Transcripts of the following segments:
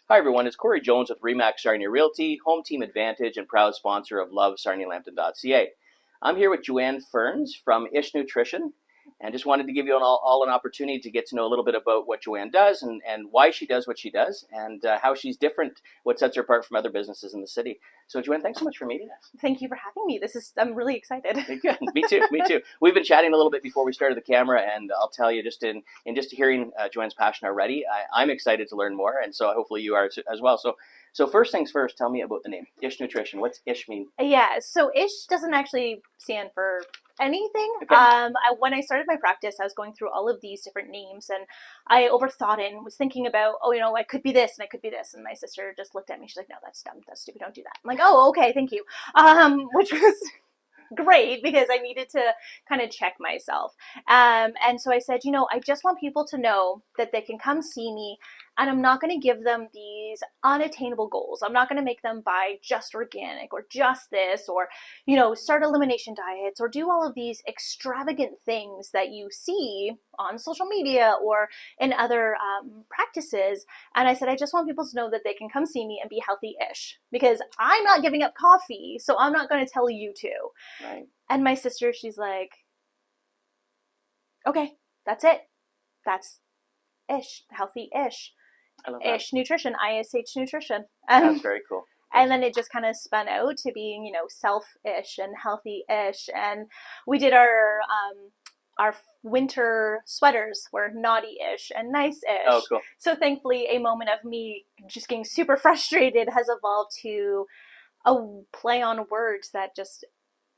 Hi everyone, it's Corey Jones with Remax Sarnia Realty, Home Team Advantage, and proud sponsor of LoveSarniaLambton.ca. I'm here with Joanne Fearns from Ish Nutrition, and just wanted to give you all an opportunity to get to know a little bit about what Joanne does and why she does what she does, and how she's different, what sets her apart from other businesses in the city. So Joanne, thanks so much for meeting us. Thank you for having me. I'm really excited. Good. Me too. We've been chatting a little bit before we started the camera, and I'll tell you, just in just hearing Joanne's passion already, I'm excited to learn more, and so hopefully you are as well. So first things first, tell me about the name, Ish Nutrition. What's Ish mean? Yeah, so Ish doesn't actually stand for anything. Okay. When I started my practice, I was going through all of these different names, and I overthought it and was thinking about, I could be this and I could be this. And my sister just looked at me. She's like, no, that's dumb. That's stupid. Don't do that. I'm like, oh, okay, thank you. Which was great because I needed to kind of check myself. And so I said, I just want people to know that they can come see me, and I'm not going to give them these unattainable goals. I'm not going to make them buy just organic or just this or, start elimination diets or do all of these extravagant things that you see on social media or in other practices. And I said, I just want people to know that they can come see me and be healthy-ish because I'm not giving up coffee, so I'm not going to tell you to. Right. And my sister, she's like, okay, that's it. That's Ish, healthy-ish. I love that. Ish Nutrition, ISH Nutrition. That's very cool. And then it just kind of spun out to being, self-ish and healthy-ish. And we did our winter sweaters were naughty-ish and nice-ish. Oh, cool. So thankfully, a moment of me just getting super frustrated has evolved to a play on words that just,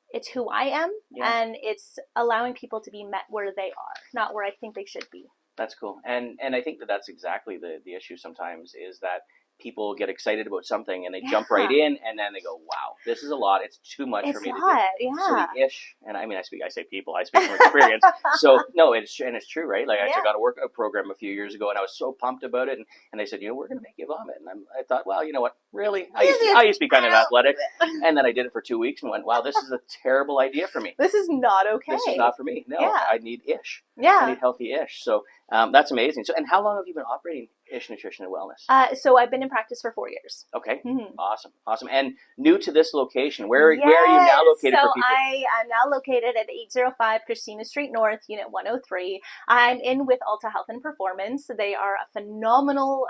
it's who I am. Yeah. And it's allowing people to be met where they are, not where I think they should be. That's cool. And I think that's exactly the issue sometimes is that people get excited about something and they jump right in and then they go, wow, this is a lot. It's too much for me to do. Yeah. So the Ish, and I mean, I say people, I speak from experience. So no, it's true, right? Like I got a workout program a few years ago and I was so pumped about it. And they said, we're going to make you vomit. And I thought, well, you know what? Really? I used to be kind of athletic. And then I did it for 2 weeks and went, wow, this is a terrible idea for me. This is not okay. This is not for me. No, I need Ish. Yeah. I need healthy Ish. So that's amazing. So, and how long have you been operating Ish Nutrition and Wellness? So I've been in practice for 4 years. Okay. Mm-hmm. Awesome. And new to this location, where are you now located for people? So I am now located at 805 Christina Street North, Unit 103. I'm in with Alta Health and Performance. They are a phenomenal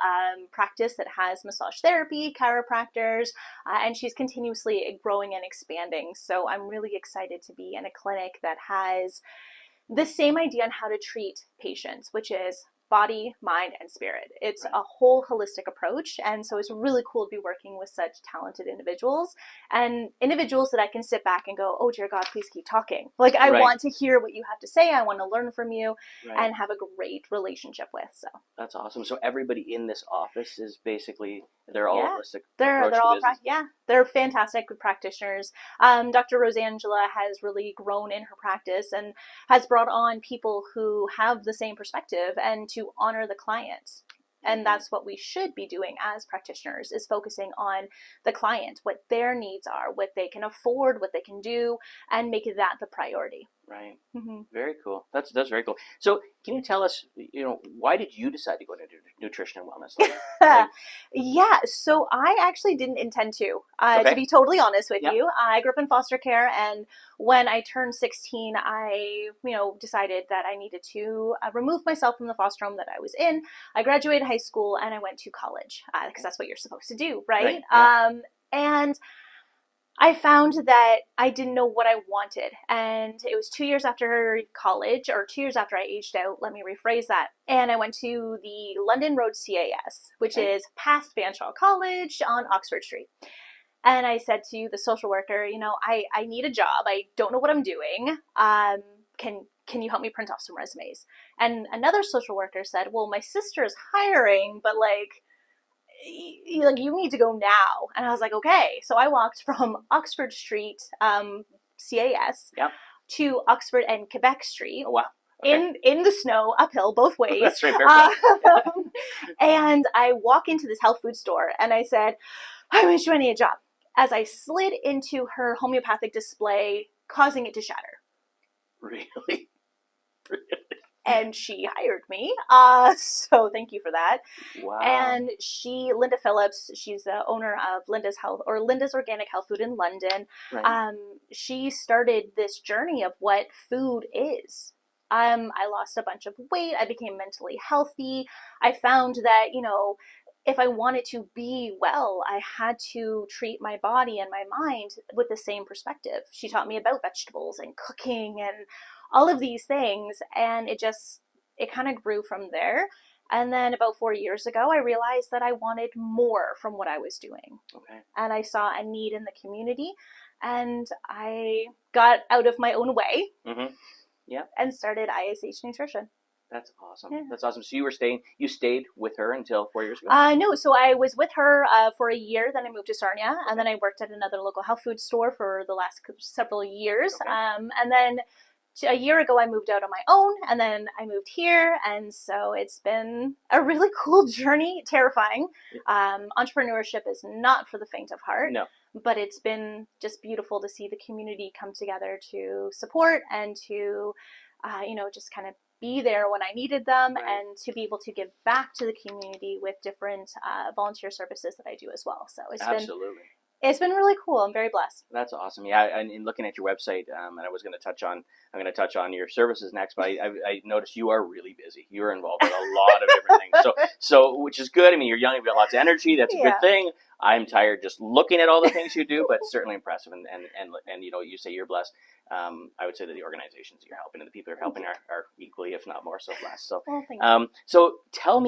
practice that has massage therapy, chiropractors, and she's continuously growing and expanding. So I'm really excited to be in a clinic that has the same idea on how to treat patients, which is body, mind, and spirit. It's a whole holistic approach. And so it's really cool to be working with such talented individuals and individuals that I can sit back and go, oh, dear God, please keep talking. Like, I want to hear what you have to say. I want to learn from you and have a great relationship with. So that's awesome. So everybody in this office is basically, they're all holistic. They're all, they're fantastic practitioners. Dr. Rosangela has really grown in her practice and has brought on people who have the same perspective and to honor the client. And that's what we should be doing as practitioners, is focusing on the client, what their needs are, what they can afford, what they can do, and make that the priority. Right. Mm-hmm. Very cool. That's very cool. So can you tell us, why did you decide to go into nutrition and wellness? Yeah. So I actually didn't intend to be totally honest with you. I grew up in foster care, and when I turned 16, I, decided that I needed to remove myself from the foster home that I was in. I graduated high school and I went to college because that's what you're supposed to do, right? And I found that I didn't know what I wanted. And it was 2 years after college, or 2 years after I aged out, let me rephrase that. And I went to the London Road CAS, which is past Fanshawe College on Oxford Street. And I said to the social worker, I need a job. I don't know what I'm doing. Can you help me print off some resumes? And another social worker said, well, my sister is hiring, but you need to go now. And I was like, okay. So I walked from Oxford Street, CAS, to Oxford and Quebec Street. Oh, wow. Okay. In the snow, uphill, both ways. That's right. And I walk into this health food store and I said, I wish you any a job. As I slid into her homeopathic display, causing it to shatter. Really? and she hired me. So thank you for that. Wow. And Linda Phillips, she's the owner of Linda's Health or Linda's Organic Health Food in London. Right. She started this journey of what food is. I lost a bunch of weight. I became mentally healthy. I found that, if I wanted to be well, I had to treat my body and my mind with the same perspective. She taught me about vegetables and cooking and all of these things, and it kind of grew from there. And then about 4 years ago, I realized that I wanted more from what I was doing. Okay. And I saw a need in the community, and I got out of my own way. Mm-hmm. Yeah. And started ISH Nutrition. That's awesome. Yeah. That's awesome. So you stayed with her until 4 years ago? No. So I was with her for a year. Then I moved to Sarnia, and then I worked at another local health food store for the last several years. Okay. And then a year ago, I moved out on my own, and then I moved here. And so it's been a really cool journey, terrifying. Entrepreneurship is not for the faint of heart. No. But it's been just beautiful to see the community come together to support and to, just kind of be there when I needed them, right. and to be able to give back to the community with different volunteer services that I do as well. So it's been really cool. I'm very blessed. That's awesome. Yeah, and in looking at your website, and I'm going to touch on your services next, but I noticed you are really busy. You are involved in a lot of different things. So which is good. I mean, you're young, you've got lots of energy. That's a good thing. I'm tired just looking at all the things you do, but certainly impressive. And you say you're blessed. I would say that the organizations you're helping and the people you're helping are equally, if not more so, blessed. So, so tell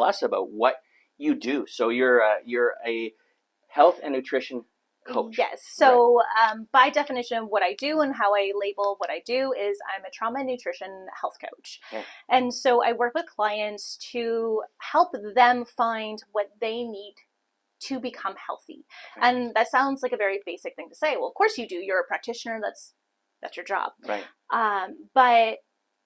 us about what you do. So you're a health and nutrition coach. Yes. So by definition, what I do and how I label what I do is I'm a trauma and nutrition health coach. Okay. And so I work with clients to help them find what they need to become healthy. Okay. And that sounds like a very basic thing to say. Well, of course you do. You're a practitioner. That's your job. Right. But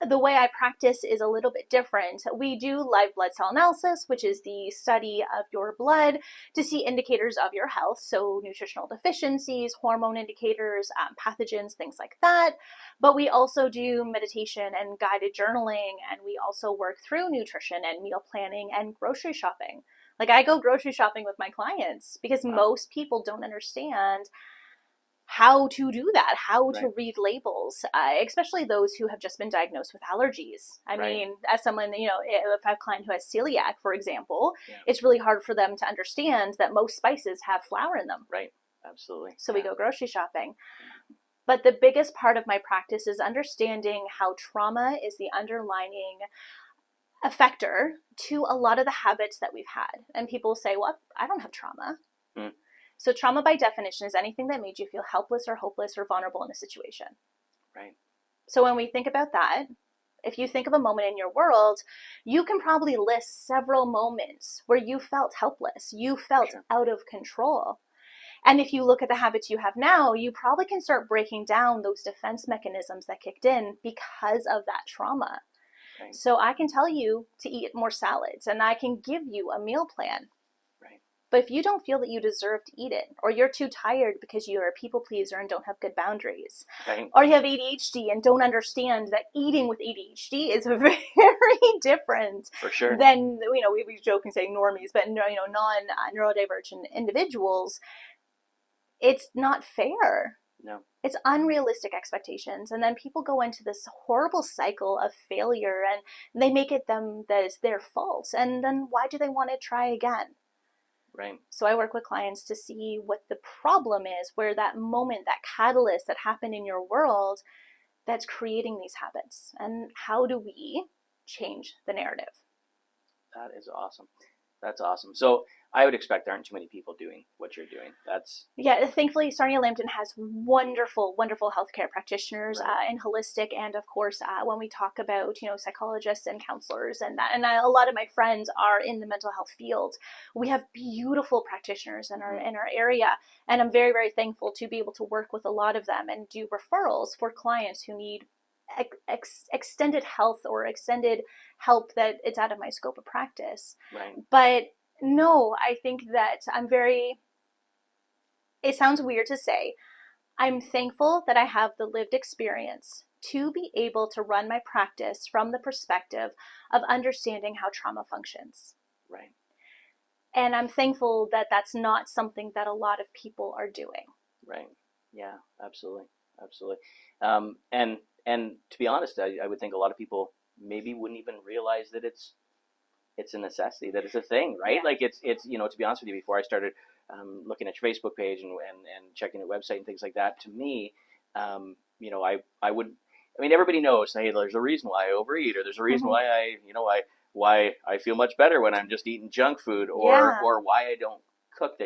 the way I practice is a little bit different. We do live blood cell analysis, which is the study of your blood to see indicators of your health. So nutritional deficiencies, hormone indicators, pathogens, things like that. But we also do meditation and guided journaling, and we also work through nutrition and meal planning and grocery shopping. Like I go grocery shopping with my clients because most people don't understand how to do that, how to read labels, especially those who have just been diagnosed with allergies. I mean, as someone, if I have a client who has celiac, for example, it's really hard for them to understand that most spices have flour in them. Right, absolutely. So we go grocery shopping. But the biggest part of my practice is understanding how trauma is the underlying effector to a lot of the habits that we've had. And people say, well, I don't have trauma. So trauma by definition is anything that made you feel helpless or hopeless or vulnerable in a situation. Right. So when we think about that, if you think of a moment in your world, you can probably list several moments where you felt helpless, you felt out of control. And if you look at the habits you have now, you probably can start breaking down those defense mechanisms that kicked in because of that trauma. Right. So I can tell you to eat more salads, and I can give you a meal plan. But if you don't feel that you deserve to eat it, or you're too tired because you're a people pleaser and don't have good boundaries, or you have ADHD and don't understand that eating with ADHD is very different than, we joke and say normies, but non-neurodivergent individuals, it's not fair. No. It's unrealistic expectations. And then people go into this horrible cycle of failure, and they make it that it's their fault. And then why do they want to try again? Right. So I work with clients to see what the problem is, where that moment, that catalyst that happened in your world that's creating these habits, and how do we change the narrative? That is awesome. That's awesome. So I would expect there aren't too many people doing what you're doing. Thankfully, Sarnia Lambton has wonderful, wonderful healthcare practitioners in holistic, and of course, when we talk about psychologists and counselors and that, and a lot of my friends are in the mental health field. We have beautiful practitioners in our area, and I'm very, very thankful to be able to work with a lot of them and do referrals for clients who need extended health or extended help that it's out of my scope of practice. Right. But no, I think that it sounds weird to say, I'm thankful that I have the lived experience to be able to run my practice from the perspective of understanding how trauma functions. Right. And I'm thankful that that's not something that a lot of people are doing. Right. Yeah, absolutely. Absolutely. And to be honest, I would think a lot of people maybe wouldn't even realize that it's a necessity, that it's a thing, right? Yeah. Like it's to be honest with you, before I started looking at your Facebook page and checking your website and things like that, to me, I would, everybody knows, hey, there's a reason why I overeat, or there's a reason why I feel much better when I'm just eating junk food, or why I don't cook.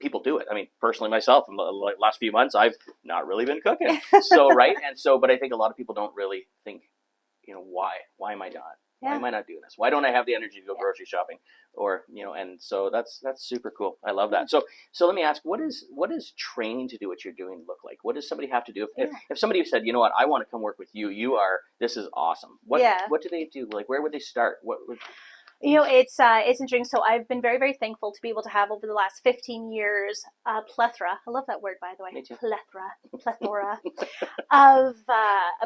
People do it. Personally myself, in the last few months, I've not really been cooking. So, right. But I think a lot of people don't really think, why am I not? Why am I not doing this? Why don't I have the energy to go grocery shopping? Or, and so that's super cool. I love that. So let me ask, what is training to do what you're doing look like? What does somebody have to do? If somebody said, you know what, I want to come work with you, this is awesome. What do they do? Like, where would they start? It's interesting. So I've been very, very thankful to be able to have over the last 15 years a plethora. I love that word, by the way. Plethora of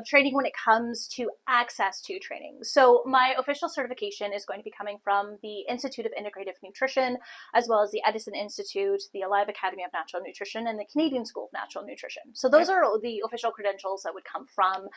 training when it comes to access to training. So my official certification is going to be coming from the Institute of Integrative Nutrition, as well as the Edison Institute, the Alive Academy of Natural Nutrition, and the Canadian School of Natural Nutrition. So those are the official credentials that would come from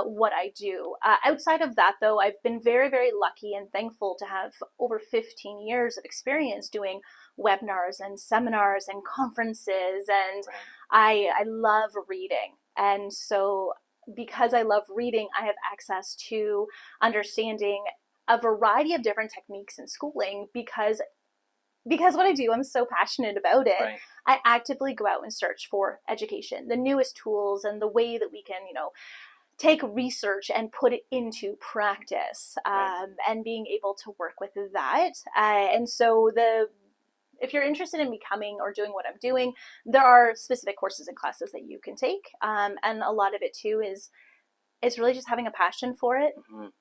what I do. Outside of that, though, I've been very, very lucky and thankful to have over 15 years of experience doing webinars and seminars and conferences, and I love reading. And so because I love reading, I have access to understanding a variety of different techniques in schooling because what I do, I'm so passionate about it. Right. I actively go out and search for education, the newest tools, and the way that we can, take research and put it into practice, and being able to work with that. And so if you're interested in becoming or doing what I'm doing, there are specific courses and classes that you can take. And a lot of it too is really just having a passion for it,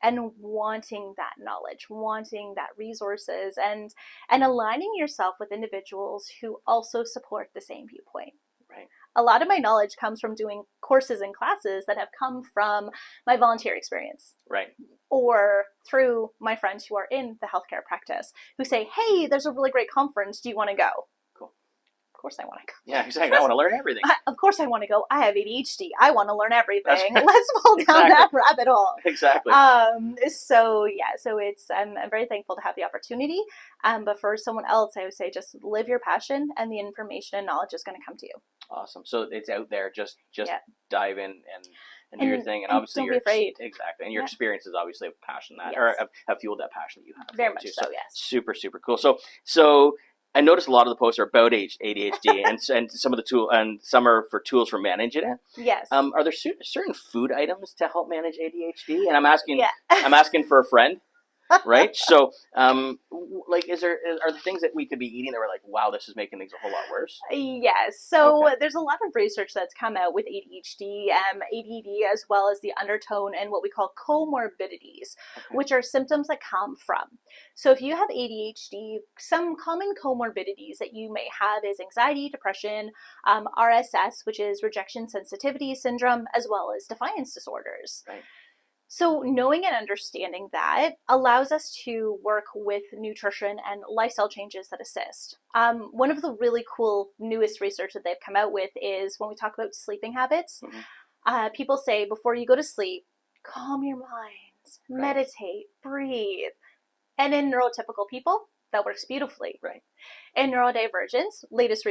and wanting that knowledge, wanting that resources, and aligning yourself with individuals who also support the same viewpoint. Right. A lot of my knowledge comes from doing courses and classes that have come from my volunteer experience. Right. Or through my friends who are in the healthcare practice who say, hey, there's a really great conference. Do you want to go? Cool. Of course I want to go. Yeah, exactly. I want to learn everything. Of course I want to go. I have ADHD. I want to learn everything. Let's fall down that rabbit hole. Exactly. So it's, I'm very thankful to have the opportunity. But for someone else, I would say just live your passion, and the information and knowledge is going to come to you. Awesome. So it's out there. Just dive in and do your thing. And obviously, don't be afraid. Exactly. And your experiences obviously have passion or have fueled that passion that you have. Very much so, yes. Super, super cool. So I noticed a lot of the posts are about ADHD and some of the tool, and some are for tools for managing it. Yes. Are there certain food items to help manage ADHD? And I'm asking for a friend. Right. So, are there things that we could be eating that we're like, wow, this is making things a whole lot worse? Yes. So there's a lot of research that's come out with ADHD, ADD, as well as the undertone and what we call comorbidities, which are symptoms that come from. So if you have ADHD, some common comorbidities that you may have is anxiety, depression, RSS, which is rejection sensitivity syndrome, as well as defiance disorders. Right. So knowing and understanding that allows us to work with nutrition and lifestyle changes that assist. One of the really cool newest research that they've come out with is when we talk about sleeping habits, people say before you go to sleep, calm your mind, meditate, breathe. And in neurotypical people, that works beautifully. Right. In neurodivergence, latest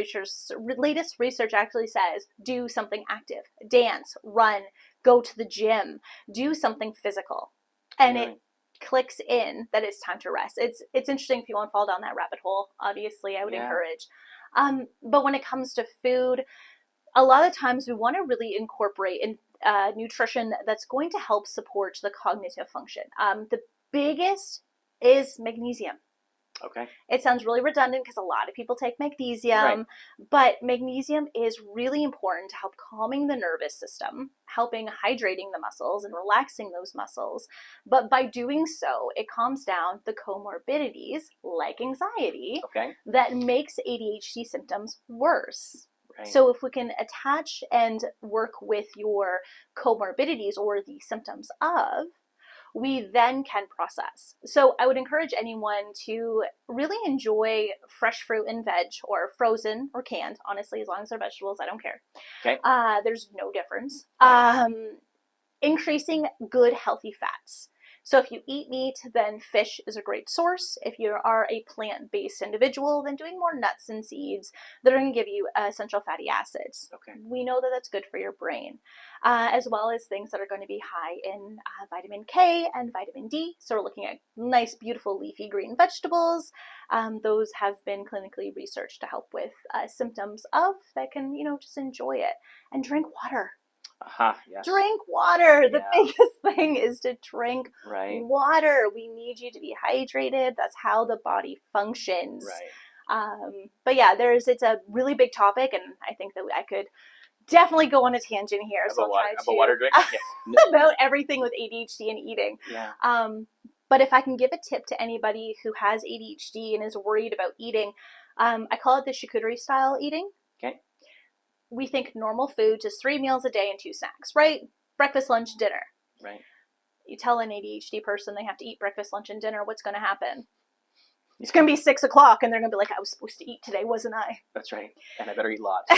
research actually says do something active, dance, run, go to the gym, do something physical, and it clicks in that it's time to rest. It's interesting if you want to fall down that rabbit hole. Obviously, I would encourage. But when it comes to food, a lot of times we want to really incorporate nutrition that's going to help support the cognitive function. The biggest is magnesium. Okay. It sounds really redundant because a lot of people take magnesium, but magnesium is really important to help calming the nervous system, helping hydrating the muscles and relaxing those muscles. But by doing so, it calms down the comorbidities like anxiety that makes ADHD symptoms worse. Right. So if we can attach and work with your comorbidities or the symptoms of, we then can process. So I would encourage anyone to really enjoy fresh fruit and veg, or frozen or canned, honestly, as long as they're vegetables, I don't care. Okay. There's no difference. Right. Increasing good, healthy fats. So if you eat meat, then fish is a great source. If you are a plant-based individual, then doing more nuts and seeds that are going to give you essential fatty acids. Okay. We know that that's good for your brain, as well as things that are going to be high in vitamin K and vitamin D. So we're looking at nice, beautiful leafy green vegetables. Those have been clinically researched to help with symptoms of that can, just enjoy it. And drink water. Yes. Drink water. The biggest thing is to drink water. We need you to be hydrated. That's how the body functions. Right. But yeah, it's a really big topic, and I think that I could definitely go on a tangent here. About water drinking? About everything with ADHD and eating. Yeah. But if I can give a tip to anybody who has ADHD and is worried about eating, I call it the charcuterie style eating. Okay. We think normal foods is 3 meals a day and 2 snacks, right? Breakfast, lunch, dinner. Right. You tell an ADHD person they have to eat breakfast, lunch, and dinner, what's going to happen? It's going to be 6 o'clock, and they're going to be like, I was supposed to eat today, wasn't I? That's right. And I better eat lots.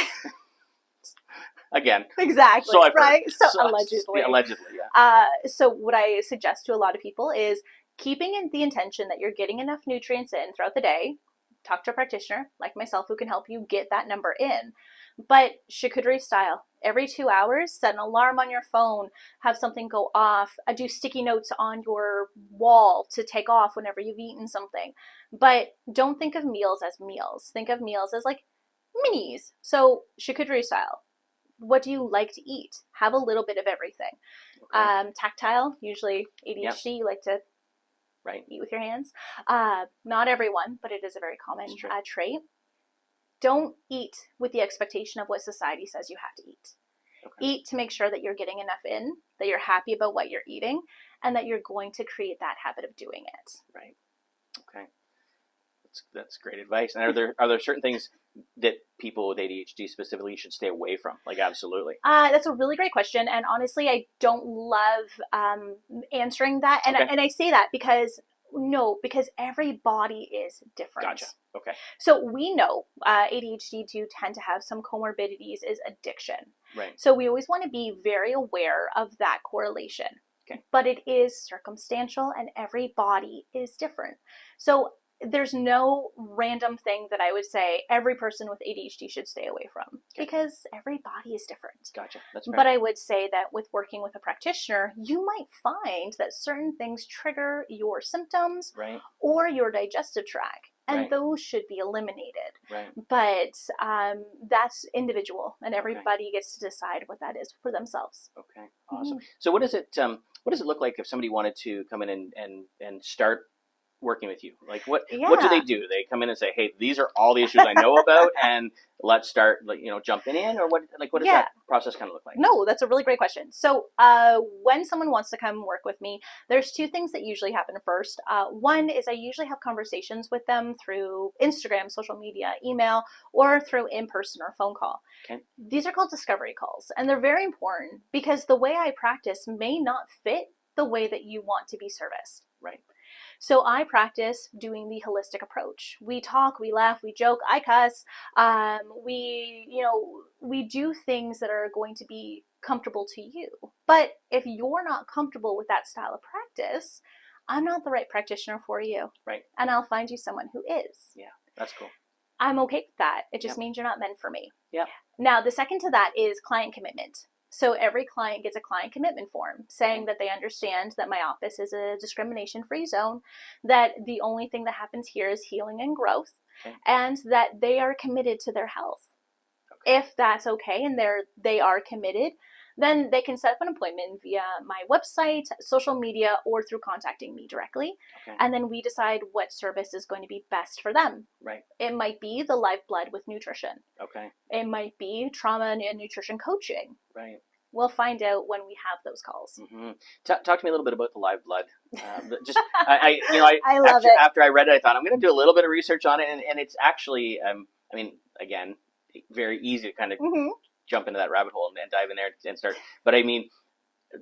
Again. Exactly. So I've right? heard. So allegedly. Yeah, allegedly, yeah. So what I suggest to a lot of people is keeping in the intention that you're getting enough nutrients in throughout the day. Talk to a practitioner like myself who can help you get that number in. But charcuterie style, every 2 hours, set an alarm on your phone, have something go off, do sticky notes on your wall to take off whenever you've eaten something. But don't think of meals as meals. Think of meals as like minis. So charcuterie style, what do you like to eat? Have a little bit of everything. Okay. Tactile, usually ADHD, you like to eat with your hands. Not everyone, but it is a very common trait. Don't eat with the expectation of what society says you have to eat. Okay. Eat to make sure that you're getting enough in, that you're happy about what you're eating, and that you're going to create that habit of doing it. Right. Okay. That's great advice. And are there certain things that people with ADHD specifically should stay away from? Like, absolutely. That's a really great question. And honestly, I don't love answering that. And, and I say that because every body is different. Gotcha. Okay. So we know ADHD do tend to have some comorbidities is addiction. Right. So we always want to be very aware of that correlation. Okay. But it is circumstantial and every body is different. So there's no random thing that I would say every person with ADHD should stay away from because every body is different. Gotcha. That's fair. But I would say that with working with a practitioner, you might find that certain things trigger your symptoms or your digestive tract. And those should be eliminated. Right. But that's individual, and everybody gets to decide what that is for themselves. Okay, awesome. Mm-hmm. So what does it look like if somebody wanted to come in and start working with you? Like what do they do? They come in and say, hey, these are all the issues I know about, and let's start jumping in, or what does that process kind of look like? No, that's a really great question. So when someone wants to come work with me, there's 2 things that usually happen first. One is I usually have conversations with them through Instagram, social media, email, or through in-person or phone call. Okay. These are called discovery calls, and they're very important because the way I practice may not fit the way that you want to be serviced. Right. So I practice doing the holistic approach. We talk, we laugh, we joke, I cuss. We do things that are going to be comfortable to you. But if you're not comfortable with that style of practice, I'm not the right practitioner for you. Right. And I'll find you someone who is. Yeah, that's cool. I'm okay with that. It just means you're not meant for me. Yeah. Now, the second to that is client commitment. So every client gets a client commitment form saying that they understand that my office is a discrimination-free zone, that the only thing that happens here is healing and growth, and that they are committed to their health. Okay. If that's okay and they are committed, then they can set up an appointment via my website, social media, or through contacting me directly. Okay. And then we decide what service is going to be best for them. Right. It might be the live blood with nutrition. Okay. It might be trauma and nutrition coaching. Right. We'll find out when we have those calls. Mm-hmm. Talk to me a little bit about the live blood. I love it. After I read it, I thought I'm going to do a little bit of research on it, and it's actually, again, very easy to kind of jump into that rabbit hole and dive in there and start. But I mean,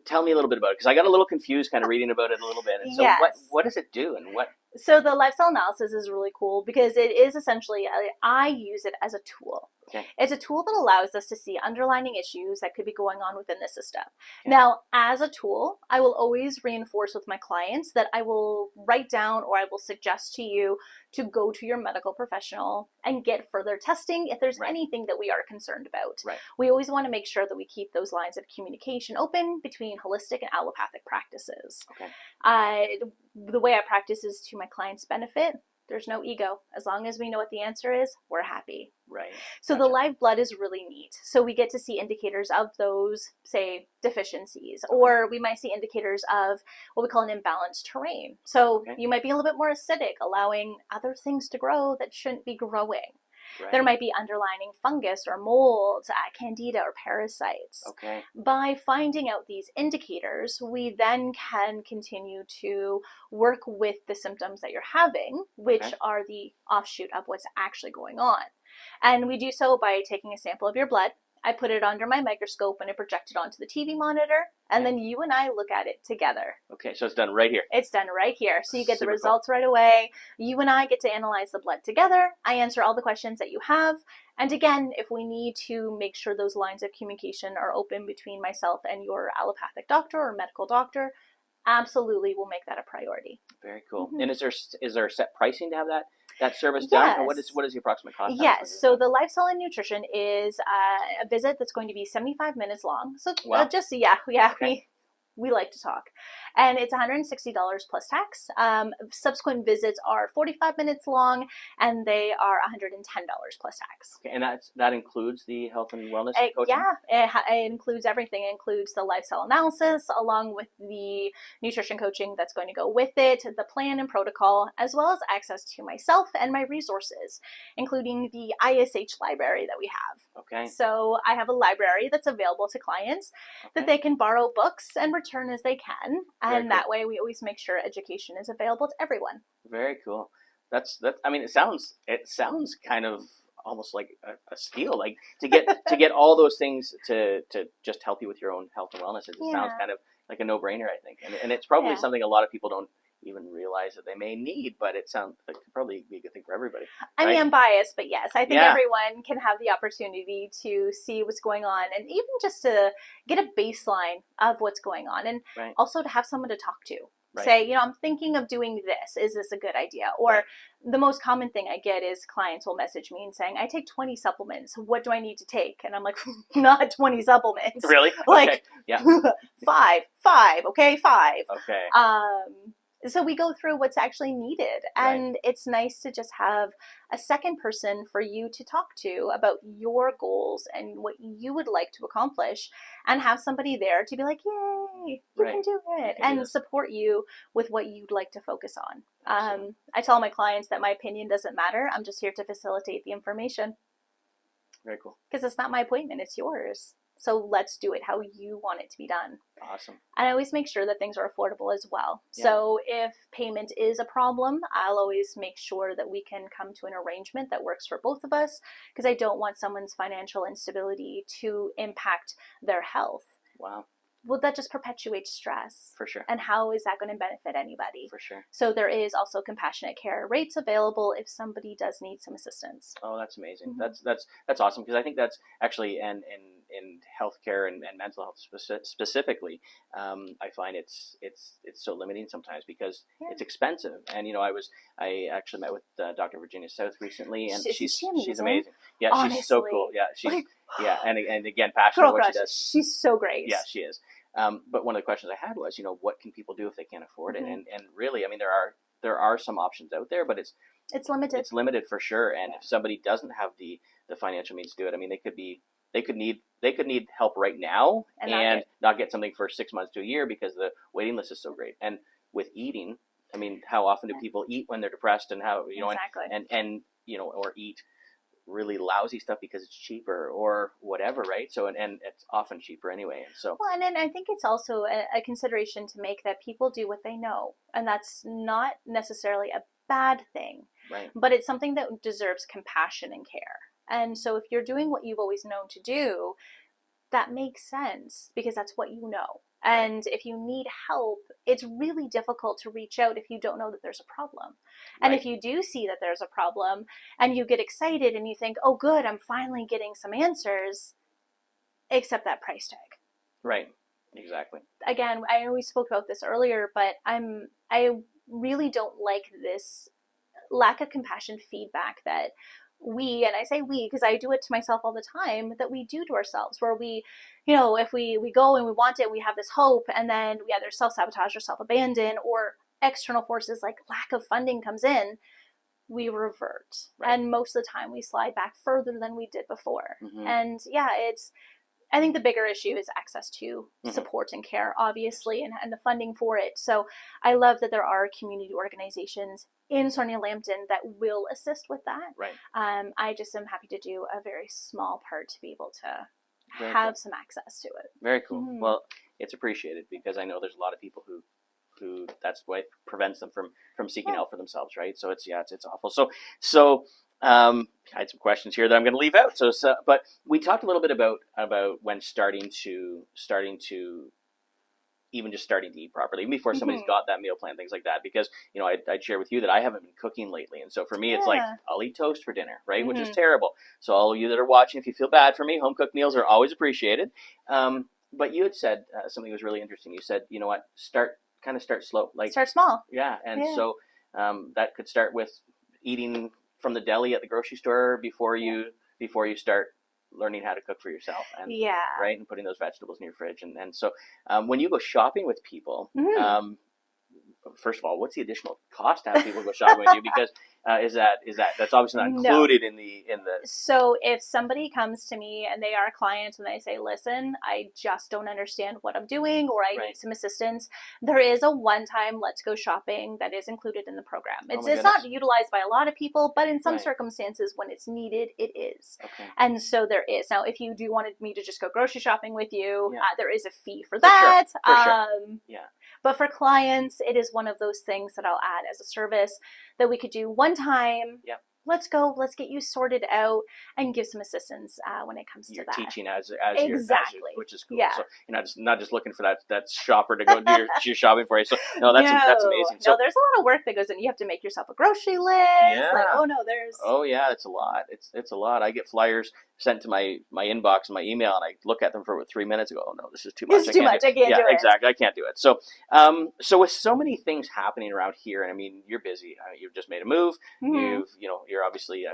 tell me a little bit about it, because I got a little confused kind of reading about it a little bit. And so what does it do, and what? So the lifestyle analysis is really cool because it is essentially, I use it as a tool. Okay. It's a tool that allows us to see underlying issues that could be going on within the system. Okay. Now, as a tool, I will always reinforce with my clients that I will write down, or I will suggest to you to go to your medical professional and get further testing if there's anything that we are concerned about. Right. We always want to make sure that we keep those lines of communication open between holistic and allopathic practices. Okay. The way I practice is to my clients' benefit. There's no ego. As long as we know what the answer is, we're happy. Right. So the live blood is really neat. So we get to see indicators of those, say, deficiencies, or we might see indicators of what we call an imbalanced terrain. So you might be a little bit more acidic, allowing other things to grow that shouldn't be growing. Right. There might be underlying fungus or mold, candida or parasites. Okay. By finding out these indicators, we then can continue to work with the symptoms that you're having, which are the offshoot of what's actually going on. And we do so by taking a sample of your blood. I put it under my microscope and I project it onto the TV monitor, and then you and I look at it together. Okay, so it's done right here. It's done right here. So you get the results right away. You and I get to analyze the blood together. I answer all the questions that you have. And again, if we need to make sure those lines of communication are open between myself and your allopathic doctor or medical doctor, absolutely we'll make that a priority. Very cool. And is there a set pricing to have that service done? Or what is the approximate cost? Yes. So the Lifestyle and Nutrition is a visit that's going to be 75 minutes long. So we like to talk. And it's $160 plus tax. Subsequent visits are 45 minutes long, and they are $110 plus tax. Okay, and that includes the health and wellness coaching? Yeah, it includes everything. It includes the lifestyle analysis, along with the nutrition coaching that's going to go with it, the plan and protocol, as well as access to myself and my resources, including the ISH library that we have. Okay. So I have a library that's available to clients that they can borrow books and return as they can. And that way we always make sure education is available to everyone. Very cool. That's I mean, it sounds kind of almost like a steal, like to get all those things to just help you with your own health and wellness. It just sounds kind of like a no-brainer, I think. And it's probably something a lot of people don't even realize that they may need, but it sounds like it could probably be a good thing for everybody. I mean, I'm biased, but yes, I think everyone can have the opportunity to see what's going on, and even just to get a baseline of what's going on, and also to have someone to talk to. Say, I'm thinking of doing this. Is this a good idea? Or the most common thing I get is clients will message me and saying, I take 20 supplements. What do I need to take? And I'm like, not 20 supplements. Really? Like, five. Okay, 5. Okay. So we go through what's actually needed, and it's nice to just have a second person for you to talk to about your goals and what you would like to accomplish, and have somebody there to be like, yay, you can do it, and support you with what you'd like to focus on. I tell my clients that my opinion doesn't matter. I'm just here to facilitate the information. Very cool. Because it's not my appointment, it's yours. So let's do it how you want it to be done. Awesome. And I always make sure that things are affordable as well. Yeah. So if payment is a problem, I'll always make sure that we can come to an arrangement that works for both of us, because I don't want someone's financial instability to impact their health. Wow. Well, that just perpetuates stress. For sure. And how is that going to benefit anybody? For sure. So there is also compassionate care rates available if somebody does need some assistance. Oh, that's amazing. Mm-hmm. That's awesome, because I think that's actually in healthcare and mental health specifically, I find it's so limiting sometimes because it's expensive. And I actually met with Dr. Virginia South recently, and she's amazing. Yeah, honestly. She's so cool. Yeah, she's and again, passionate about what she does. She's so great. Yeah, she is. But one of the questions I had was, what can people do if they can't afford it? And really, I mean, there are some options out there, but it's limited. It's limited for sure. And if somebody doesn't have the financial means to do it, I mean, they could need help right now and not get something for 6 months to a year because the waiting list is so great. And with eating, I mean, how often do people eat when they're depressed, and how and or eat really lousy stuff because it's cheaper or whatever, right? So and it's often cheaper anyway. And so and then I think it's also a consideration to make that people do what they know, and that's not necessarily a bad thing, right? But it's something that deserves compassion and care. And so if you're doing what you've always known to do, that makes sense because that's what you know. And if you need help, it's really difficult to reach out if you don't know that there's a problem. And if you do see that there's a problem and you get excited and you think, oh, good, I'm finally getting some answers, accept that price tag. Right. Exactly. Again, I know we spoke about this earlier, but I really don't like this lack of compassion feedback that we, and I say we because I do it to myself all the time, that we do to ourselves, where we, if we go and we want it, we have this hope, and then we either self-sabotage or self-abandon, or external forces like lack of funding comes in, we revert. And most of the time we slide back further than we did before. And I think the bigger issue is access to support and care, obviously, and the funding for it. So I love that there are community organizations in Sarnia Lambton that will assist with that. Right. I just am happy to do a very small part to be able to have some access to it. Very cool. Well, it's appreciated because I know there's a lot of people who that's what prevents them from seeking help for themselves, right? So it's awful. So I had some questions here that I'm going to leave out. So but we talked a little bit about when starting to even just starting to eat properly, even before somebody's got that meal plan, things like that. Because I'd share with you that I haven't been cooking lately, and so for me, it's like I'll eat toast for dinner, right? Which is terrible. So all of you that are watching, if you feel bad for me, home cooked meals are always appreciated. But you had said something that was really interesting. You said, you know what, start slow, like start small. Yeah, and so that could start with eating from the deli at the grocery store before you start learning how to cook for yourself, and right, and putting those vegetables in your fridge, and so when you go shopping with people, first of all, what's the additional cost to have people go shopping with you? Because is that's obviously not included in the. So if somebody comes to me and they are a client and they say, listen, I just don't understand what I'm doing, or I need some assistance, there is a one-time let's go shopping that is included in the program. It's not utilized by a lot of people, but in some circumstances when it's needed, it is. And so there is. Now, if you do want me to just go grocery shopping with you, there is a fee for that. For sure. But for clients, it is one of those things that I'll add as a service that we could do one time. Let's get you sorted out and give some assistance when it comes to that. Teaching as exactly, which is cool. So you're not just looking for that shopper to go do your shopping for you. So no, that's amazing. So there's a lot of work that goes in. You have to make yourself a grocery list. It's a lot. It's a lot. I get flyers sent to my inbox and my email, and I look at them for 3 minutes and go, oh no, this is too much. I can't do it. Exactly. I can't do it. So with so many things happening around here, and I mean, you're busy. You've just made a move. You're obviously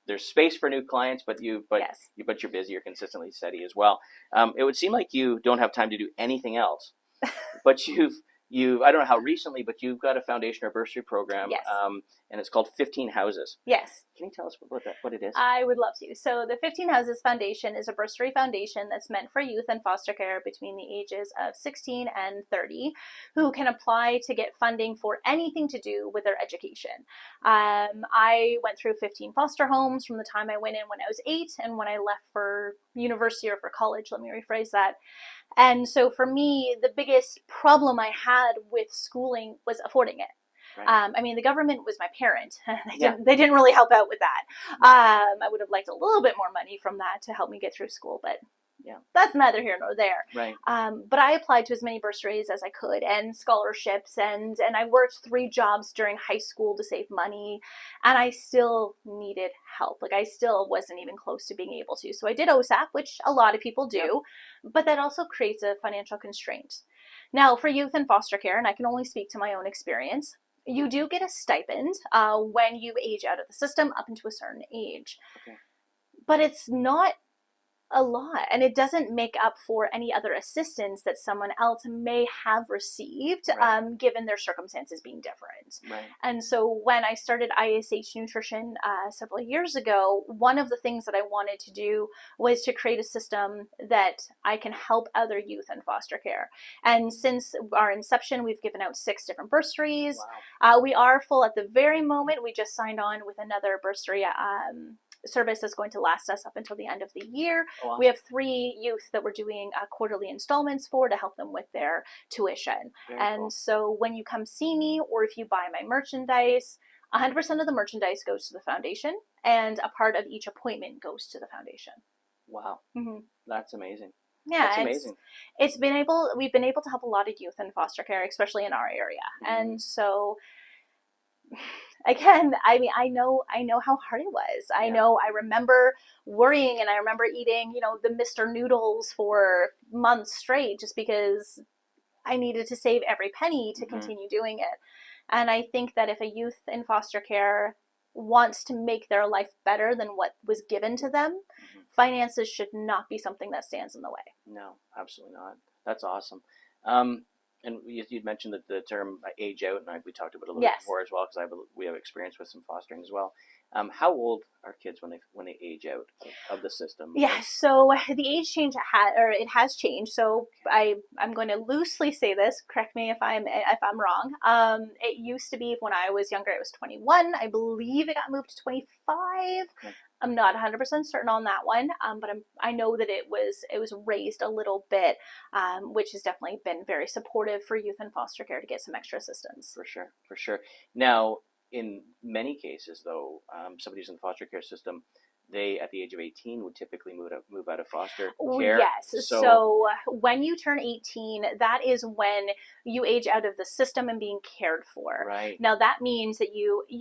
there's space for new clients, but you're busy. You're consistently steady as well. It would seem like you don't have time to do anything else, but you've I don't know how recently, but you've got a foundation or bursary program, and it's called 15 Houses. Yes. Can you tell us what it is? I would love to. So the 15 Houses Foundation is a bursary foundation that's meant for youth in foster care between the ages of 16 and 30 who can apply to get funding for anything to do with their education. I went through 15 foster homes from the time I went in when I was 8 and when I left for university or for college, let me rephrase that. And so for me, the biggest problem I had with schooling was affording it. Right. I mean, the government was my parent. They didn't really help out with that. I would have liked a little bit more money from that to help me get through school, but that's neither here nor there. Right. But I applied to as many bursaries as I could and scholarships, and I worked 3 jobs during high school to save money, and I still needed help. Like, I still wasn't even close to being able to. So I did OSAP, which a lot of people do, but that also creates a financial constraint. Now, for youth in foster care, and I can only speak to my own experience, you do get a stipend when you age out of the system up into a certain age. But it's not a lot, and it doesn't make up for any other assistance that someone else may have received, given their circumstances being different. And so when I started ISH Nutrition several years ago, one of the things that I wanted to do was to create a system that I can help other youth in foster care. And since our inception, we've given out 6 different bursaries. We are full at the very moment. We just signed on with another bursary service is going to last us up until the end of the year. We have 3 youth that we're doing quarterly installments for to help them with their tuition. Very cool. So when you come see me, or if you buy my merchandise, 100% of the merchandise goes to the foundation, and a part of each appointment goes to the foundation. Wow. Mm-hmm. That's amazing. Yeah, that's amazing. We've been able to help a lot of youth in foster care, especially in our area. Mm-hmm. And so again, I mean, I know how hard it was. I know, I remember worrying, and I remember eating, the Mr. Noodles for months straight just because I needed to save every penny to continue doing it. And I think that if a youth in foster care wants to make their life better than what was given to them, finances should not be something that stands in the way. No, absolutely not. That's awesome. And you'd mentioned that the term age out, and we talked about it a little bit before as well, because we have experience with some fostering as well. How old are kids when they age out of the system? Yeah, so the age change it has changed. So I'm going to loosely say this. Correct me if I'm wrong. It used to be, when I was younger, it was 21. I believe it got moved to 25. Okay. I'm not 100% certain on that one, but I know that it was raised a little bit, which has definitely been very supportive for youth in foster care to get some extra assistance. For sure. Now, in many cases, though, somebody who's in the foster care system, they, at the age of 18, would typically move out of foster care. Yes. So when you turn 18, that is when you age out of the system and being cared for. Right. Now, that means that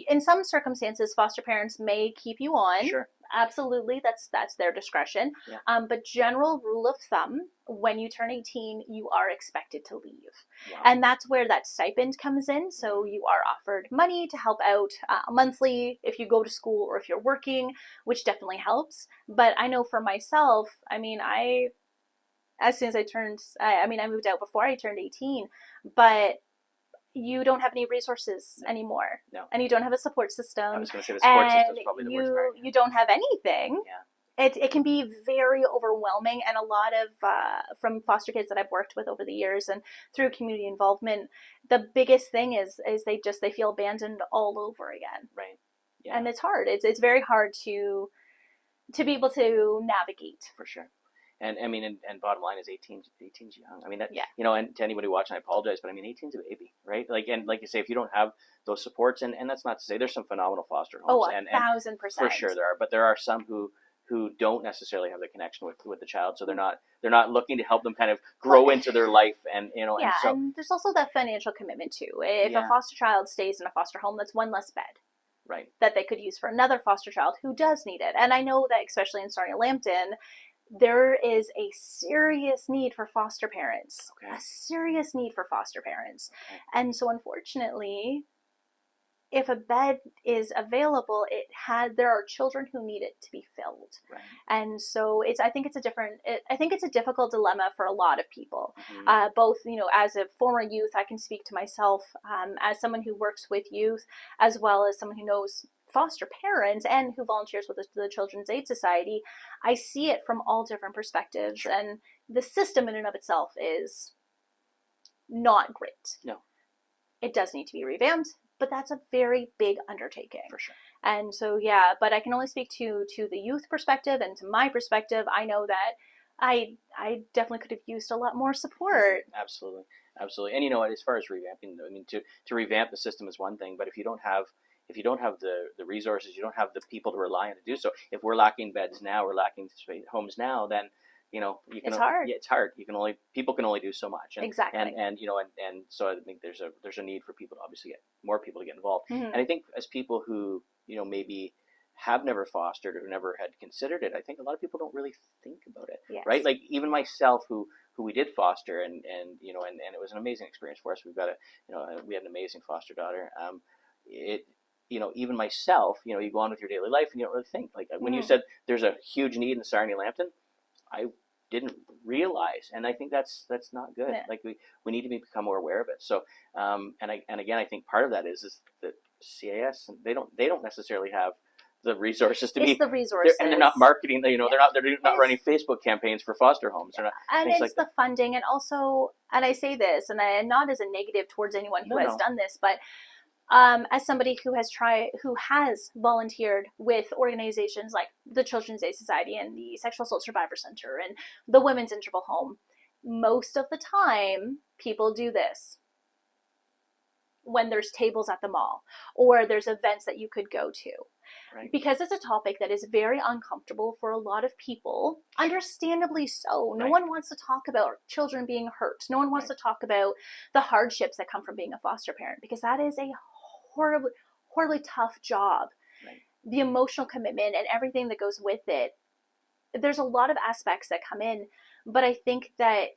in some circumstances, foster parents may keep you on. Sure. Absolutely, that's their discretion. Yeah. But general rule of thumb, when you turn 18, you are expected to leave. Wow. And that's where that stipend comes in. So you are offered money to help out monthly if you go to school or if you're working, which definitely helps. But I know for myself, I mean, as soon as I moved out before I turned 18, but you don't have any resources anymore. No. And you don't have a support system. I was going to say the support system is probably the worst part. You don't have anything. Yeah. It can be very overwhelming, and a lot of, from foster kids that I've worked with over the years and through community involvement, the biggest thing is they feel abandoned all over again. Right. Yeah. And it's hard. It's very hard to be able to navigate. For sure. And I mean, and bottom line is 18's young. I mean, that, and to anybody watching, I apologize, but I mean, 18's a baby, right? Like you say, if you don't have those supports, and that's not to say there's some phenomenal foster homes. 1,000%. For sure there are, but there are some who don't necessarily have the connection with the child, so they're not looking to help them kind of grow into their life, and and there's also that financial commitment too. If a foster child stays in a foster home, that's one less bed. Right. That they could use for another foster child who does need it. And I know that especially in Sarnia Lambton, there is a serious need for foster parents. Okay. A serious need for foster parents. Okay. And so unfortunately, if a bed is available, there are children who need it to be filled. Right. And so I think it's a difficult dilemma for a lot of people. Mm-hmm. Both, as a former youth, I can speak to myself, as someone who works with youth, as well as someone who knows foster parents and who volunteers with the Children's Aid Society. I see it from all different perspectives. Sure. And the system in and of itself is not great. No. It does need to be revamped, but that's a very big undertaking. For sure. And so, but I can only speak to the youth perspective, and to my perspective, I know that I definitely could have used a lot more support. Absolutely. And as far as revamping, I mean, to revamp the system is one thing, but if you don't have the resources, you don't have the people to rely on to do so. If we're lacking beds now, we're lacking homes now, then it's hard. Yeah, it's hard. People can only do so much. And, exactly. And so I think there's a need for people to obviously get more people to get involved. Mm-hmm. And I think as people who maybe have never fostered or never had considered it, I think a lot of people don't really think about it. Yes. Right? Like even myself, who we did foster, and it was an amazing experience for us. We've got we had an amazing foster daughter. Even myself, you go on with your daily life and you don't really think. Like when you said there's a huge need in Sarnia Lambton, I didn't realize, and I think that's not good. Yeah. Like we need to become more aware of it. So and again, I think part of that is that CAS, they don't necessarily have the resources to the resources, and they're not marketing. They're not running Facebook campaigns for foster homes. Yeah. And it's like the funding, and also, and I say this, and not as a negative towards anyone who has done this, but as somebody who has volunteered with organizations like the Children's Aid Society and the Sexual Assault Survivor Center and the Women's Interval Home, most of the time people do this. when there's tables at the mall or there's events that you could go to. Right. Because it's a topic that is very uncomfortable for a lot of people, understandably so. No Right. one wants to talk about children being hurt. No one wants to talk about the hardships that come from being a foster parent, because that is a horribly, horribly tough job. Right. The emotional commitment and everything that goes with it. There's a lot of aspects that come in, but I think that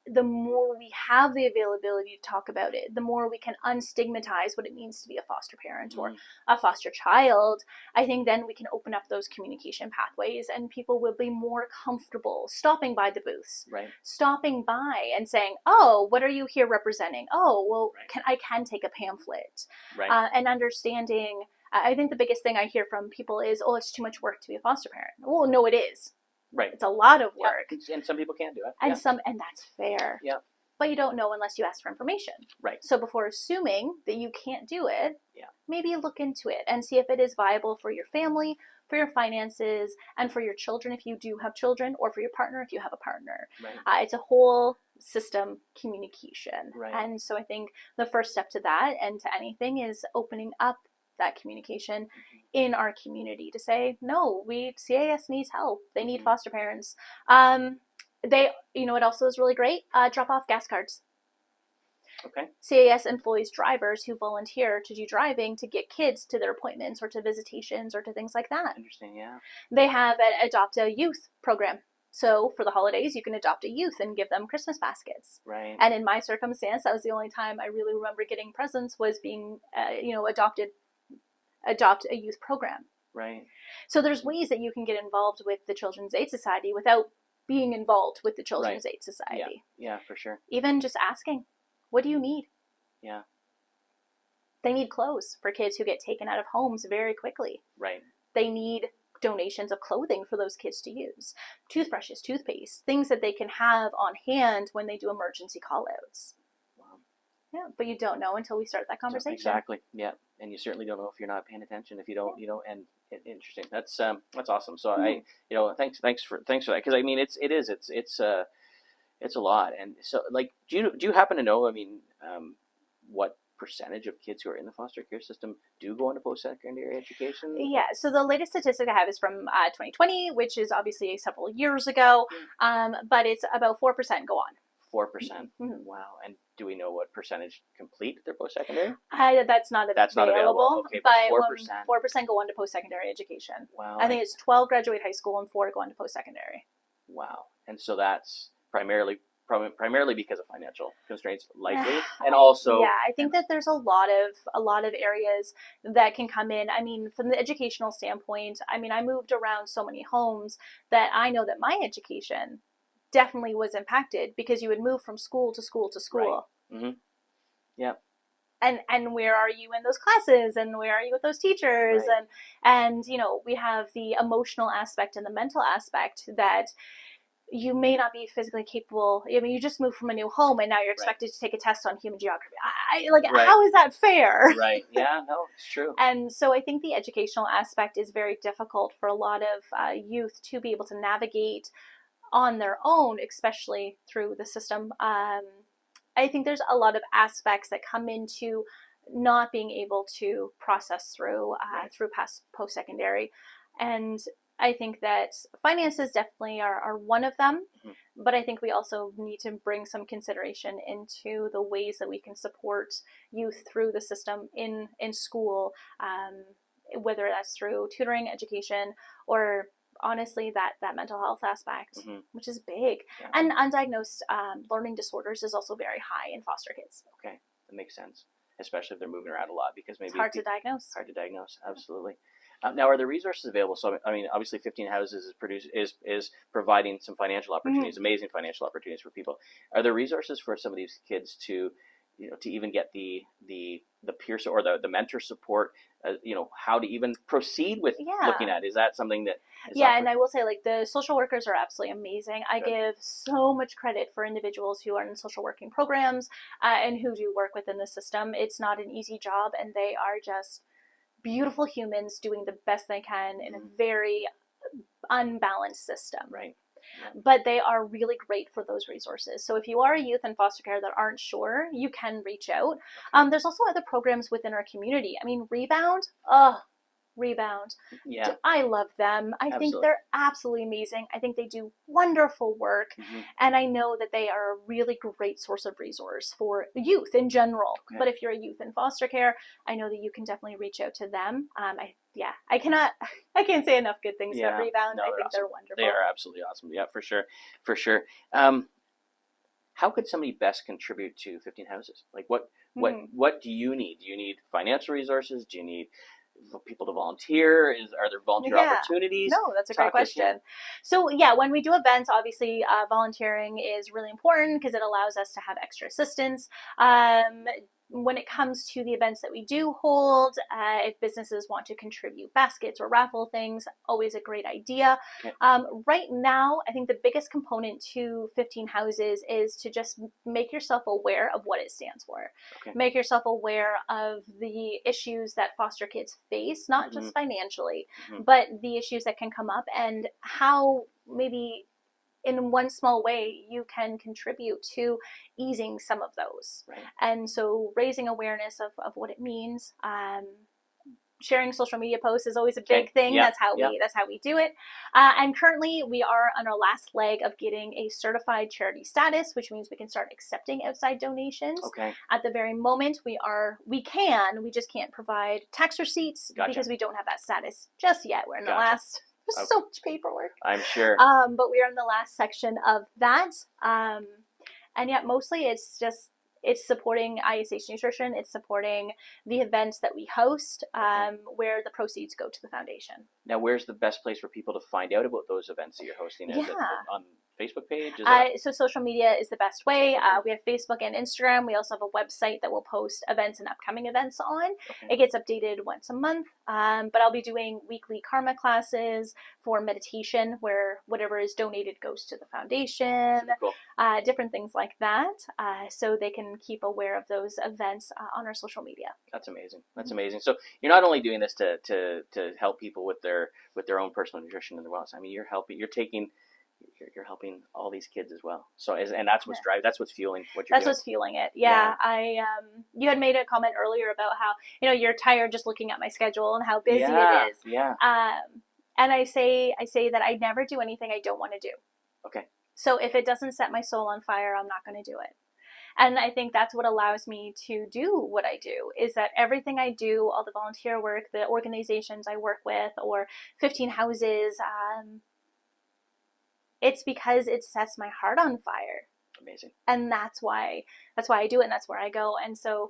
the more we have the availability to talk about it, the more we can unstigmatize what it means to be a foster parent or a foster child. I think then we can open up those communication pathways and people will be more comfortable stopping by the booths, right. stopping by and saying, oh, what are you here representing? Oh, well, right. I can take a pamphlet. Right. And understanding, I think the biggest thing I hear from people is, oh, it's too much work to be a foster parent. Well, no, it is. Right. It's a lot of work. Yeah. And some people can't do it. And and that's fair. Yeah. But you don't know unless you ask for information. Right. So before assuming that you can't do it, yeah. maybe look into it and see if it is viable for your family, for your finances, and for your children if you do have children, or for your partner if you have a partner. Right. It's a whole system communication. Right. And so I think the first step to that and to anything is opening up that communication in our community to say, no, CAS needs help. They need foster parents. They, it also is really great. Drop off gas cards. Okay. CAS employs drivers who volunteer to do driving to get kids to their appointments or to visitations or to things like that. Interesting, yeah. They have an Adopt a Youth program. So for the holidays, you can adopt a youth and give them Christmas baskets. Right. And in my circumstance, that was the only time I really remember getting presents was being, adopt a youth program. Right. So there's ways that you can get involved with the Children's Aid Society without being involved with the Children's Aid Society. Yeah, for sure. Even just asking, what do you need? Yeah. They need clothes for kids who get taken out of homes very quickly. Right. They need donations of clothing for those kids to use. Toothbrushes, toothpaste, things that they can have on hand when they do emergency call-outs. Yeah, but you don't know until we start that conversation. Exactly. Yeah, and you certainly don't know if you're not paying attention. If you don't, and interesting. That's awesome. So thanks for that, because I mean it's a lot. And so do you happen to know? I mean, what percentage of kids who are in the foster care system do go into post-secondary education? Yeah, so the latest statistic I have is from 2020, which is obviously several years ago, but it's about 4% go on. 4%. Wow. And do we know what percentage complete their post-secondary? That's not available. Okay, but 4%. 4% go on to post-secondary education. Wow. I think it's 12 graduate high school and 4 go on to post-secondary. Wow. And so that's primarily because of financial constraints, likely, and also. Yeah, I think that there's a lot of areas that can come in. I mean, from the educational standpoint, I mean, I moved around so many homes that I know that my education definitely was impacted because you would move from school to school to school. Right. Mm-hmm. Yeah. And where are you in those classes, and where are you with those teachers? Right. And we have the emotional aspect and the mental aspect that you may not be physically capable. I mean, you just moved from a new home and now you're expected to take a test on human geography. How is that fair? Right. Yeah, no, it's true. And so I think the educational aspect is very difficult for a lot of youth to be able to navigate on their own, especially through the system. I think there's a lot of aspects that come into not being able to process through past post-secondary. And I think that finances definitely are one of them, but I think we also need to bring some consideration into the ways that we can support youth through the system in school, whether that's through tutoring, education, or honestly that mental health aspect, which is big. Yeah. And undiagnosed learning disorders is also very high in foster kids. Okay, that makes sense, especially if they're moving around a lot, because maybe it's hard to diagnose. Hard to diagnose, absolutely. Now, are there resources available? So, I mean, obviously, 15 Houses is providing some financial opportunities, amazing financial opportunities for people. Are there resources for some of these kids to even get the peer or the mentor support? How to even proceed with looking at? Is that something that? And I will say, the social workers are absolutely amazing. I give so much credit for individuals who are in social working programs and who do work within the system. It's not an easy job, and they are just beautiful humans doing the best they can in a very unbalanced system. Right. but they are really great for those resources. So if you are a youth in foster care that aren't sure, you can reach out. There's also other programs within our community. I mean, Rebound. Yeah. I love them. I think they're absolutely amazing. I think they do wonderful work. And I know that they are a really great source of resource for youth in general. But if you're a youth in foster care, I know that you can definitely reach out to them. I can't say enough good things about Rebound. No, I think awesome. they're wonderful. They are absolutely awesome. Yeah, for sure. How could somebody best contribute to 15 Houses? Like what do you need? Do you need financial resources? Do you need people to volunteer? Are there volunteer opportunities? No, that's a great question. So when we do events, obviously volunteering is really important because it allows us to have extra assistance. When it comes to the events that we do hold, if businesses want to contribute baskets or raffle things, always a great idea. Right now, I think the biggest component to 15 Houses is to just make yourself aware of what it stands for. Make yourself aware of the issues that foster kids face, not just financially, but the issues that can come up and how maybe in one small way you can contribute to easing some of those. And so raising awareness of what it means, sharing social media posts is always a big thing. That's how we do it. And currently we are on our last leg of getting a certified charity status, which means we can start accepting outside donations. At the very moment we just can't provide tax receipts because we don't have that status just yet. We're in the last. There's so much paperwork. I'm sure. But we are in the last section of that. And mostly it's supporting ISH Nutrition. It's supporting the events that we host, where the proceeds go to the foundation. Now, where's the best place for people to find out about those events that you're hosting? Is it on Facebook page? So social media is the best way. We have Facebook and Instagram. We also have a website that will post events and upcoming events on. It gets updated once a month. But I'll be doing weekly karma classes for meditation where whatever is donated goes to the foundation. Different things like that. So they can keep aware of those events on our social media. That's amazing. That's amazing. So you're not only doing this to help people with their own personal nutrition and their wellness. I mean, you're helping all these kids as well. So that's what's driving. That's what's fueling what you're doing. That's what's fueling it. You had made a comment earlier about how you're tired just looking at my schedule and how busy it is. And I say that I never do anything I don't want to do. So if it doesn't set my soul on fire, I'm not going to do it. And I think that's what allows me to do what I do, is that everything I do, all the volunteer work, the organizations I work with, or 15 Houses, it's because it sets my heart on fire. Amazing. And that's why I do it, and that's where I go. And so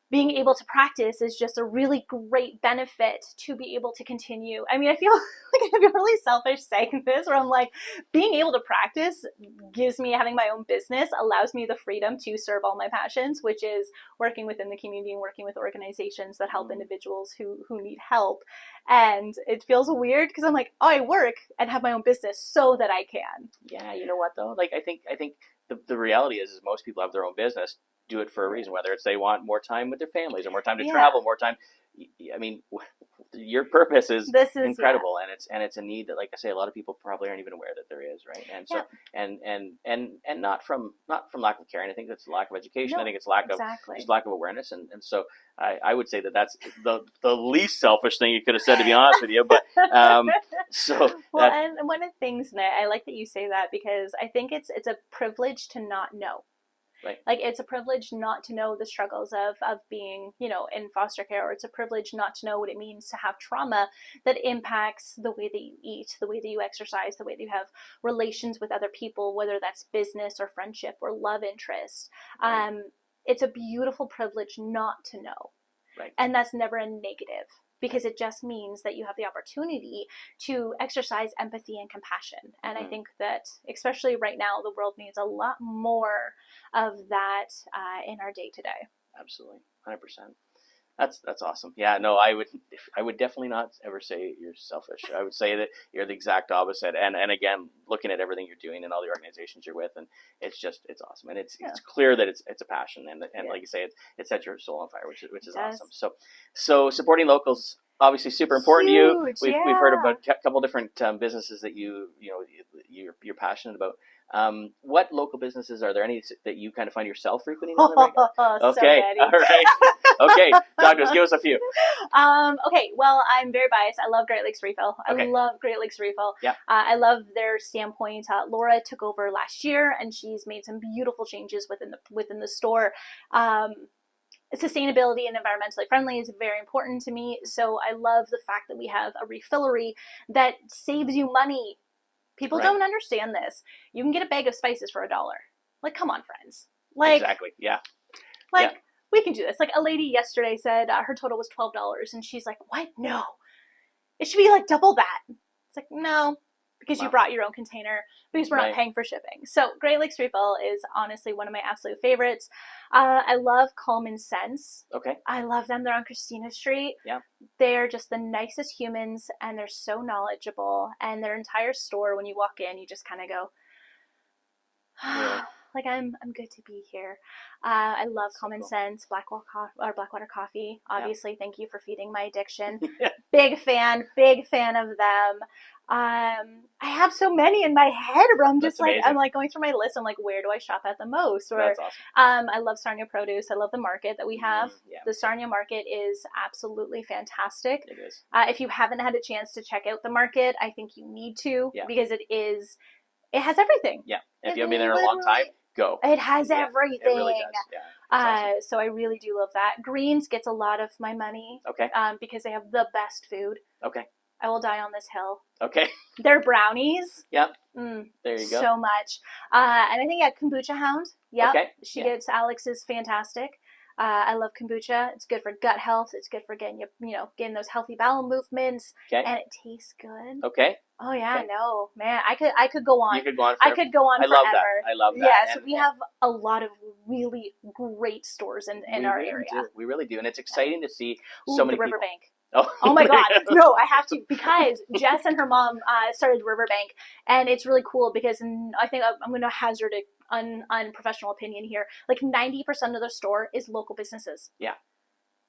being able to practice is just a really great benefit to be able to continue. I mean, I feel like I feel really selfish saying this, where I'm like, being able to practice gives me, having my own business allows me the freedom to serve all my passions, which is working within the community and working with organizations that help individuals who need help. And it feels weird because I'm like, I work and have my own business so that I can. Yeah, you know what though? Like I think the reality is most people have their own business, do it for a reason, whether it's they want more time with their families or more time to travel, more time. I mean, your purpose is incredible, and it's a need that, like I say, a lot of people probably aren't even aware that there is, right? And so and not from lack of caring. I think that's lack of education. I think it's lack of awareness, and so I would say that's the least selfish thing you could have said, to be honest with you. But and one of the things, and I like that you say that, because I think it's a privilege to not know. Like it's a privilege not to know the struggles of being, in foster care, or it's a privilege not to know what it means to have trauma that impacts the way that you eat, the way that you exercise, the way that you have relations with other people, whether that's business or friendship or love interest. It's a beautiful privilege not to know. And that's never a negative, because it just means that you have the opportunity to exercise empathy and compassion. And I think that, especially right now, the world needs a lot more of that in our day-to-day. Absolutely. 100%. That's awesome. Yeah, no, I would definitely not ever say you're selfish. I would say that you're the exact opposite. And again, looking at everything you're doing and all the organizations you're with, and it's awesome. And it's clear that it's a passion, and like you say, it sets your soul on fire, which is awesome. So supporting locals obviously super important Huge, to you. We've heard about a couple different businesses that you're passionate about. What local businesses are there? Any that you kind of find yourself frequenting on the regular? Okay, so all right. Okay, talk to us. Give us a few. Okay, well, I'm very biased. I love Great Lakes Refill. I Okay. love Great Lakes Refill. Yeah. I love their standpoint. Laura took over last year, and she's made some beautiful changes within the store. Sustainability and environmentally friendly is very important to me. So I love the fact that we have a refillery that saves you money. People don't understand this. You can get a bag of spices for $1. Like, come on, friends. Like, exactly. Yeah. Like, we can do this. Like, a lady yesterday said her total was $12, and she's like, what? No. It should be like double that. It's like, no, because you brought your own container, because we're not paying for shipping. So Great Lakes Refill is honestly one of my absolute favorites. I love Common Sense. Okay. I love them. They're on Christina Street. Yeah. They're just the nicest humans, and they're so knowledgeable. And their entire store, when you walk in, you just kind of go, like, I'm good to be here. I love Common Sense, Blackwater Coffee. Obviously, thank you for feeding my addiction. Big fan of them. I have so many in my head where I'm just like, I'm like going through my list. I'm like, where do I shop at the most? Or, that's awesome. I love Sarnia Produce. I love the market that we have. The Sarnia market is absolutely fantastic. It is. If you haven't had a chance to check out the market, I think you need to, because it has everything. Yeah. If you haven't been there in a long time, go. It has everything. It really does. Yeah. Awesome. So I really do love that. Greens gets a lot of my money. Okay. Because they have the best food. Okay. I will die on this hill. Okay. Their brownies. Yep. There you go. So much. And I think at Kombucha Hound. Yep. Okay. She gets Alex's fantastic. I love kombucha. It's good for gut health. It's good for getting getting those healthy bowel movements. Okay. And it tastes good. Okay. Oh yeah, no, man. I could go on. You could go on. I could go on forever. I love that. Yeah, so we have a lot of really great stores in our area. We really do, and it's exciting to see so many people. Riverbank. Oh my God. No, I have to, because Jess and her mom started Riverbank, and it's really cool because I think I'm going to hazard an unprofessional opinion here. Like 90% of the store is local businesses. Yeah.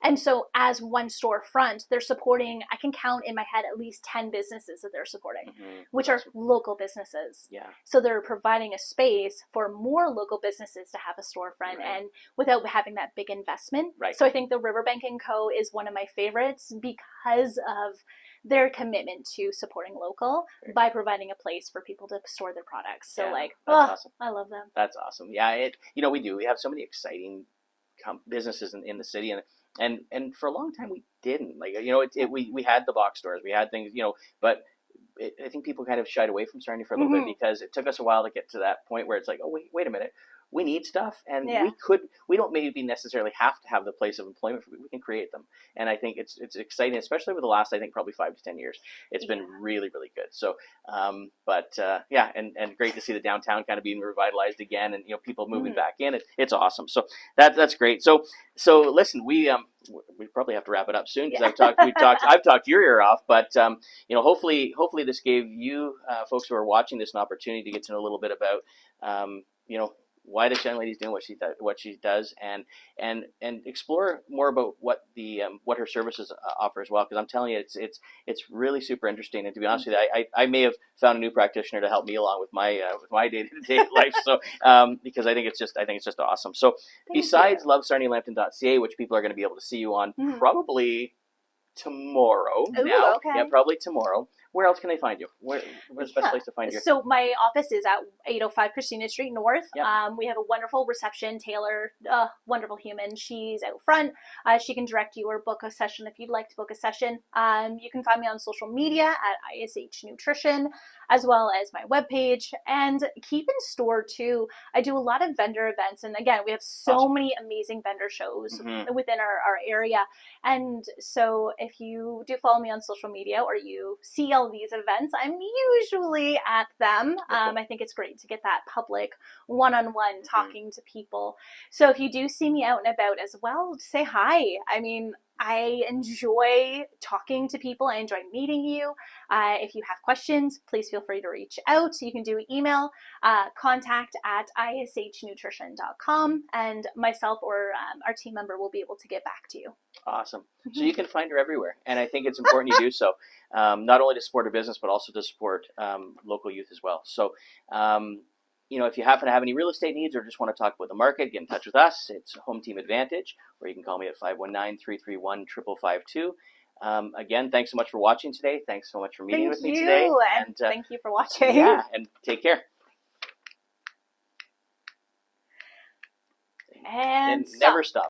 And so as one storefront, they're supporting, I can count in my head at least 10 businesses that they're supporting, which are local businesses. Yeah. So they're providing a space for more local businesses to have a storefront and without having that big investment. Right. So I think the Riverbank & Co. is one of my favorites because of their commitment to supporting local by providing a place for people to store their products. So awesome. I love them. That's awesome. Yeah. We do. We have so many exciting businesses in the city, and for a long time we didn't we had the box stores, we had things, but I think people kind of shied away from Sarnia for a little bit because it took us a while to get to that point where it's like, oh wait a minute, we need stuff, and we don't maybe necessarily have to have the place of employment. We can create them, and I think it's exciting, especially over the last, I think, probably 5 to 10 years. It's been really, really good. So, and great to see the downtown kind of being revitalized again, and people moving back in. It's awesome. So that's great. So listen, we probably have to wrap it up soon because I've talked your ear off, but hopefully this gave you folks who are watching this an opportunity to get to know a little bit about why this young lady's doing what she does, and explore more about what her services offer as well. Because I'm telling you, it's really super interesting. And to be honest with you, I may have found a new practitioner to help me along with my day-to-day life. So because I think it's just awesome. So besides lovesarnialampton.ca, which people are going to be able to see you on probably tomorrow. Okay. Yeah, probably tomorrow. Where else can they find you? Where's the best place to find you? So my office is at 805 Christina Street North. Yep. We have a wonderful reception. Taylor, wonderful human. She's out front. She can direct you or book a session if you'd like to book a session. You can find me on social media at ISH Nutrition, as well as my webpage. And keep in store too. I do a lot of vendor events, and again, we have so many amazing vendor shows within our area. And so if you do follow me on social media or you see all these events, I'm usually at them. I think it's great to get that public one-on-one talking to people. So if you do see me out and about as well, say hi. I mean, I enjoy talking to people. I enjoy meeting you. If you have questions, please feel free to reach out. You can do email, contact@ishnutrition.com, and myself or our team member will be able to get back to you. Awesome. So you can find her everywhere, and I think it's important you do so, not only to support her business, but also to support local youth as well. So, if you happen to have any real estate needs or just want to talk about the market, get in touch with us. It's Home Team Advantage, or you can call me at 519-331-5552. Again, thanks so much for watching today. Thanks so much for meeting with me today. And thank you for watching. Yeah, and take care. And never stop.